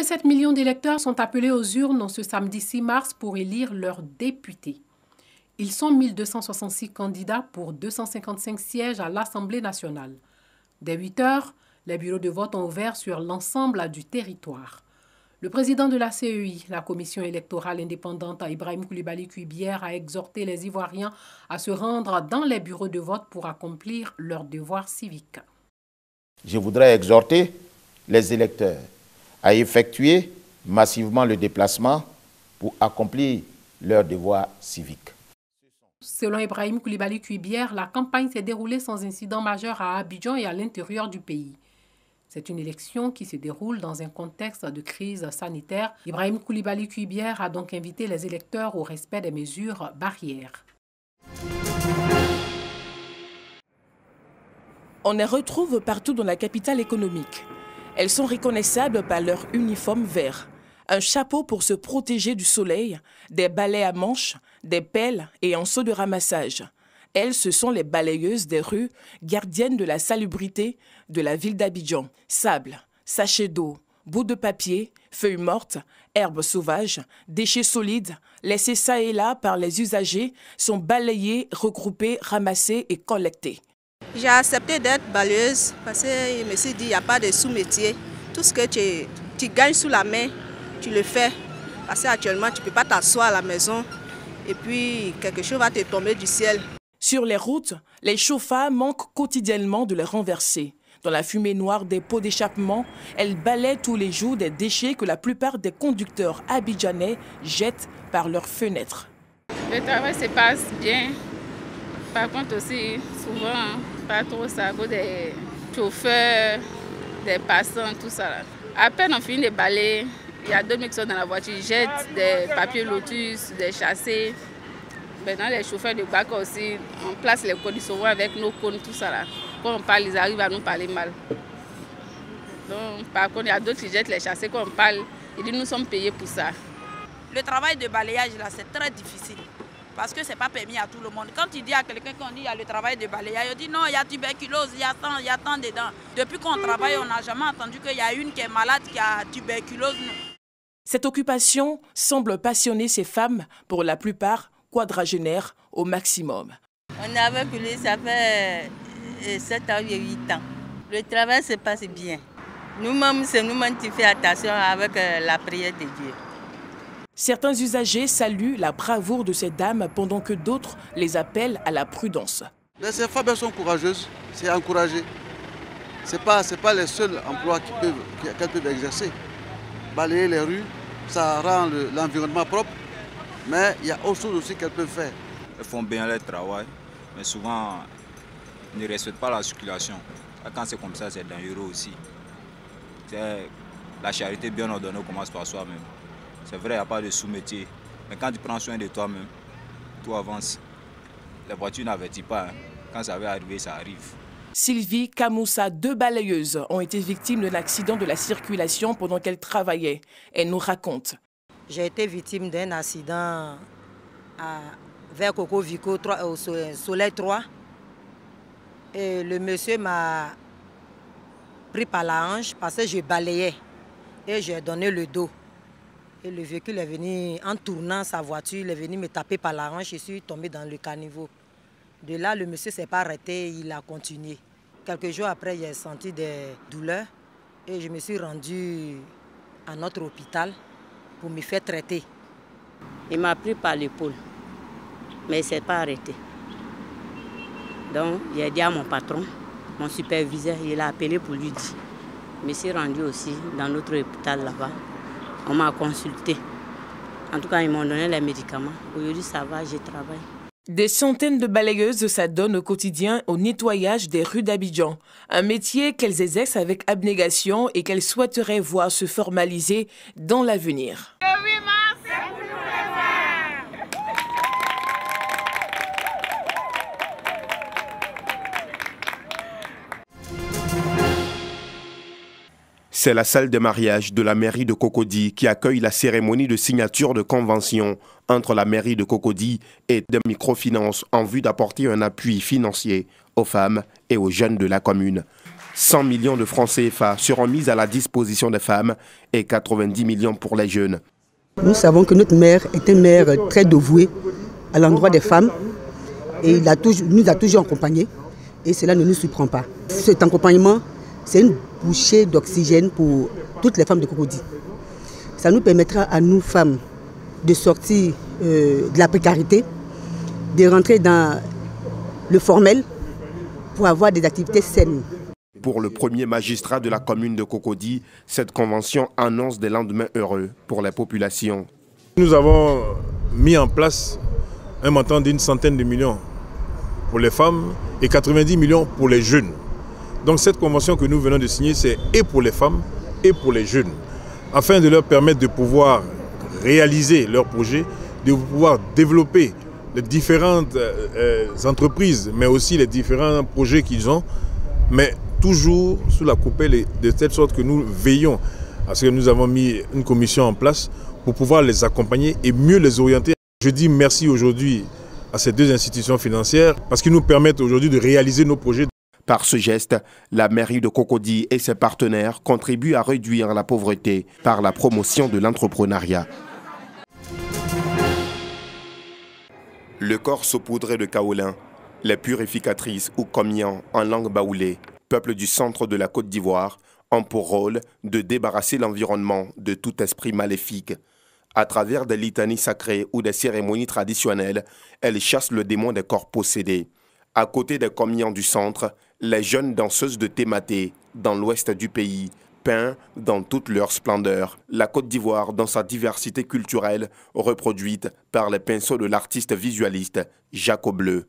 7 millions d'électeurs sont appelés aux urnes ce samedi 6 mars pour élire leurs députés. Ils sont 1266 candidats pour 255 sièges à l'Assemblée nationale. Dès 8 heures, les bureaux de vote ont ouvert sur l'ensemble du territoire. Le président de la CEI, la Commission électorale indépendante, Ibrahim Coulibaly Cuibière, a exhorté les Ivoiriens à se rendre dans les bureaux de vote pour accomplir leurs devoirs civiques. Je voudrais exhorter les électeurs à effectuer massivement le déplacement pour accomplir leurs devoirs civiques. Selon Ibrahim Coulibaly Cuibière, la campagne s'est déroulée sans incident majeur à Abidjan et à l'intérieur du pays. C'est une élection qui se déroule dans un contexte de crise sanitaire. Ibrahim Coulibaly Cuibière a donc invité les électeurs au respect des mesures barrières. On les retrouve partout dans la capitale économique. Elles sont reconnaissables par leur uniforme vert. Un chapeau pour se protéger du soleil, des balais à manches, des pelles et un seau de ramassage. Elles, ce sont les balayeuses des rues, gardiennes de la salubrité de la ville d'Abidjan. Sable, sachets d'eau, bouts de papier, feuilles mortes, herbes sauvages, déchets solides, laissés ça et là par les usagers, sont balayés, regroupés, ramassés et collectés. J'ai accepté d'être balayeuse parce que je me suis dit qu'il n'y a pas de sous-métier. Tout ce que tu gagnes sous la main, tu le fais. Parce qu'actuellement, tu ne peux pas t'asseoir à la maison et puis quelque chose va te tomber du ciel. Sur les routes, les chauffards manquent quotidiennement de les renverser. Dans la fumée noire des pots d'échappement, elles balaient tous les jours des déchets que la plupart des conducteurs abidjanais jettent par leurs fenêtres. Le travail se passe bien. Par contre aussi, souvent, pas trop ça, à cause des chauffeurs, des passants, tout ça. À peine on finit de balayer, il y a 2 mecs qui sont dans la voiture, ils jettent des papiers lotus, des chassés. Maintenant, les chauffeurs de bac aussi, on place les cônes souvent avec nos cônes, tout ça là. Quand on parle, ils arrivent à nous parler mal. Donc, par contre, il y a d'autres qui jettent les chassés. Quand on parle, ils disent nous sommes payés pour ça. Le travail de balayage là, c'est très difficile. Parce que ce n'est pas permis à tout le monde. Quand tu dis à quelqu'un qu'on dit il y a le travail de balayage, il dit non, il y a tuberculose, il y a tant dedans. Depuis qu'on travaille, on n'a jamais entendu qu'il y a une qui est malade, qui a tuberculose. Cette occupation semble passionner ces femmes, pour la plupart quadragénaires au maximum. On est avec lui, ça fait 7 ans et 8 ans. Le travail se passe bien. Nous-mêmes, c'est nous-mêmes qui faisons attention avec la prière de Dieu. Certains usagers saluent la bravoure de ces dames pendant que d'autres les appellent à la prudence. Ces femmes sont courageuses, c'est encouragé. Ce n'est pas les seuls emplois qu'elles peuvent exercer. Balayer les rues, ça rend l'environnement propre, mais il y a autre chose aussi qu'elles peuvent faire. Elles font bien leur travail, mais souvent ne respectent pas la circulation. Quand c'est comme ça, c'est dangereux aussi. La charité bien ordonnée commence par soi-même. C'est vrai, il n'y a pas de sous-métier. Mais quand tu prends soin de toi-même, tout avance. Les voitures n'avertissent pas. Hein. Quand ça va arriver, ça arrive. Sylvie Kamoussa, 2 balayeuses, ont été victimes d'un accident de la circulation pendant qu'elles travaillaient. Elle nous raconte. J'ai été victime d'un accident vers Coco Vico, au Soleil 3. Et le monsieur m'a pris par la hanche parce que je balayais. Et j'ai donné le dos. Et le véhicule est venu, en tournant sa voiture, il est venu me taper par la hanche. Je suis tombée dans le caniveau. De là, le monsieur ne s'est pas arrêté, il a continué. Quelques jours après, j'ai senti des douleurs et je me suis rendue à notre hôpital pour me faire traiter. Il m'a pris par l'épaule, mais il ne s'est pas arrêté. Donc, j'ai dit à mon patron, mon superviseur, il a appelé pour lui dire. Je me suis rendue aussi dans notre hôpital là-bas. On m'a consulté. En tout cas, ils m'ont donné les médicaments. Aujourd'hui, ça va, je travaille. Des centaines de balayeuses s'adonnent au quotidien au nettoyage des rues d'Abidjan. Un métier qu'elles exercent avec abnégation et qu'elles souhaiteraient voir se formaliser dans l'avenir. C'est la salle de mariage de la mairie de Cocody qui accueille la cérémonie de signature de convention entre la mairie de Cocody et de microfinance en vue d'apporter un appui financier aux femmes et aux jeunes de la commune. 100 millions de francs CFA seront mis à la disposition des femmes et 90 millions pour les jeunes. Nous savons que notre maire est un maire très dévoué à l'endroit des femmes et il nous a toujours accompagnés et cela ne nous surprend pas. Cet accompagnement, c'est une bouchée d'oxygène pour toutes les femmes de Cocody. Ça nous permettra à nous femmes de sortir de la précarité, de rentrer dans le formel pour avoir des activités saines. Pour le premier magistrat de la commune de Cocody, cette convention annonce des lendemains heureux pour la population. Nous avons mis en place un montant d'une centaine de millions pour les femmes et 90 millions pour les jeunes. Donc cette convention que nous venons de signer, c'est et pour les femmes et pour les jeunes, afin de leur permettre de pouvoir réaliser leurs projets, de pouvoir développer les différentes entreprises, mais aussi les différents projets qu'ils ont, mais toujours sous la coupelle de telle sorte que nous veillons à ce que nous avons mis une commission en place pour pouvoir les accompagner et mieux les orienter. Je dis merci aujourd'hui à ces deux institutions financières parce qu'ils nous permettent aujourd'hui de réaliser nos projets. Par ce geste, la mairie de Cocody et ses partenaires contribuent à réduire la pauvreté par la promotion de l'entrepreneuriat. Le corps saupoudré de kaolin, les purificatrices ou komian en langue baoulée, peuple du centre de la Côte d'Ivoire, ont pour rôle de débarrasser l'environnement de tout esprit maléfique. À travers des litanies sacrées ou des cérémonies traditionnelles, elles chassent le démon des corps possédés. À côté des komians du centre, les jeunes danseuses de Tématé, dans l'ouest du pays, peints dans toute leur splendeur. La Côte d'Ivoire, dans sa diversité culturelle, reproduite par les pinceaux de l'artiste visualiste Jacques Bleu.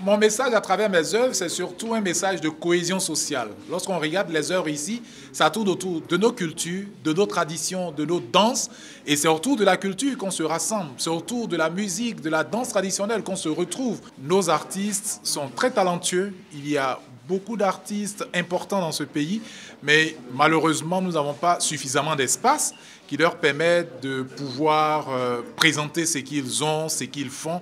Mon message à travers mes œuvres, c'est surtout un message de cohésion sociale. Lorsqu'on regarde les œuvres ici, ça tourne autour de nos cultures, de nos traditions, de nos danses. Et c'est autour de la culture qu'on se rassemble. C'est autour de la musique, de la danse traditionnelle qu'on se retrouve. Nos artistes sont très talentueux. Il y a beaucoup d'artistes importants dans ce pays. Mais malheureusement, nous n'avons pas suffisamment d'espace qui leur permettent de pouvoir présenter ce qu'ils ont, ce qu'ils font.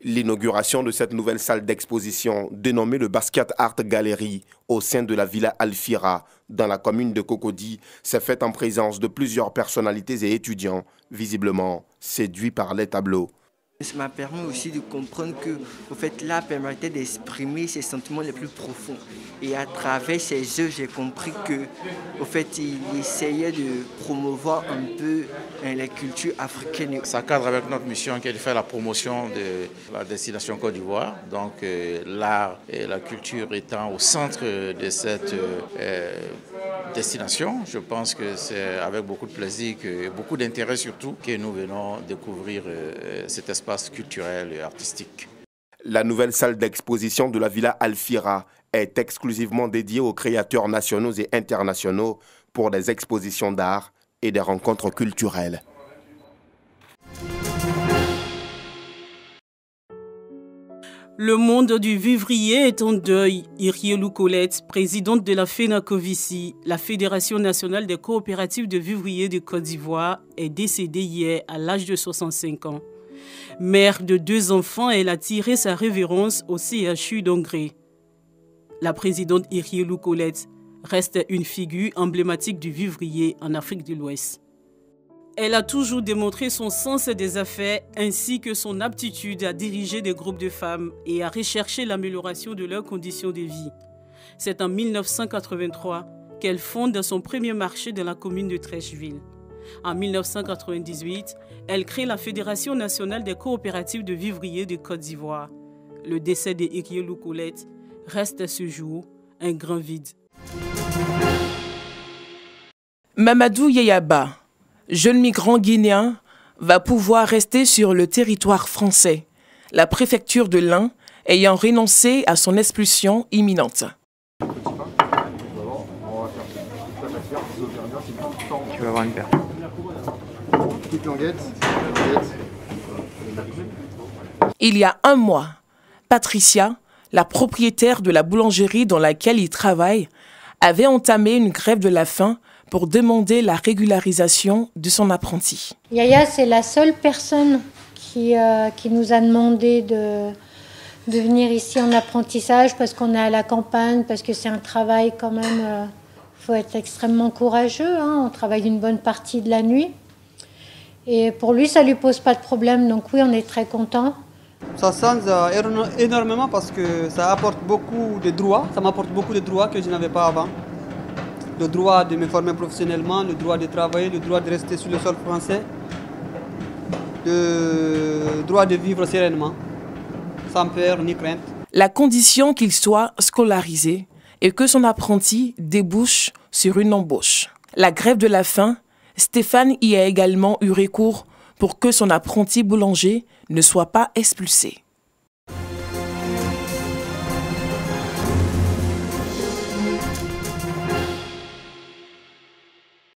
L'inauguration de cette nouvelle salle d'exposition, dénommée le Basquiat Art Gallery, au sein de la Villa Alfira, dans la commune de Cocody, s'est faite en présence de plusieurs personnalités et étudiants, visiblement séduits par les tableaux. Ça m'a permis aussi de comprendre que l'art permettait d'exprimer ses sentiments les plus profonds. Et à travers ces œuvres, j'ai compris que il essayait de promouvoir un peu les cultures africaines. Ça cadre avec notre mission qui est de faire la promotion de la destination Côte d'Ivoire. Donc l'art et la culture étant au centre de cette destination, je pense que c'est avec beaucoup de plaisir et beaucoup d'intérêt surtout que nous venons découvrir cet espace culturel et artistique. La nouvelle salle d'exposition de la Villa Alfira est exclusivement dédiée aux créateurs nationaux et internationaux pour des expositions d'art et des rencontres culturelles. Le monde du vivrier est en deuil. Irielou Colette, présidente de la FENACOVICI, la Fédération nationale des coopératives de vivriers de Côte d'Ivoire, est décédée hier à l'âge de 65 ans. Mère de 2 enfants, elle a tiré sa révérence au CHU d'Angré. La présidente Irielou Colette reste une figure emblématique du vivrier en Afrique de l'Ouest. Elle a toujours démontré son sens des affaires ainsi que son aptitude à diriger des groupes de femmes et à rechercher l'amélioration de leurs conditions de vie. C'est en 1983 qu'elle fonde son premier marché dans la commune de Trècheville. En 1998, elle crée la Fédération nationale des coopératives de vivriers de Côte d'Ivoire. Le décès de Irielou Colette reste à ce jour un grand vide. Mamadou Yeyaba, jeune migrant guinéen, va pouvoir rester sur le territoire français, la préfecture de l'Ain ayant renoncé à son expulsion imminente. Tu vas avoir une paire. Il y a 1 mois, Patricia, la propriétaire de la boulangerie dans laquelle il travaille, avait entamé une grève de la faim pour demander la régularisation de son apprenti. Yaya, c'est la seule personne qui nous a demandé de venir ici en apprentissage parce qu'on est à la campagne, parce que c'est un travail quand même, faut être extrêmement courageux, hein, on travaille une bonne partie de la nuit. Et pour lui, ça ne lui pose pas de problème, donc oui, on est très contents. Ça change énormément parce que ça apporte beaucoup de droits, ça m'apporte beaucoup de droits que je n'avais pas avant. Le droit de me former professionnellement, le droit de travailler, le droit de rester sur le sol français, le droit de vivre sereinement, sans peur ni crainte. La condition qu'il soit scolarisé et que son apprenti débouche sur une embauche. La grève de la faim, Stéphane y a également eu recours pour que son apprenti boulanger ne soit pas expulsé.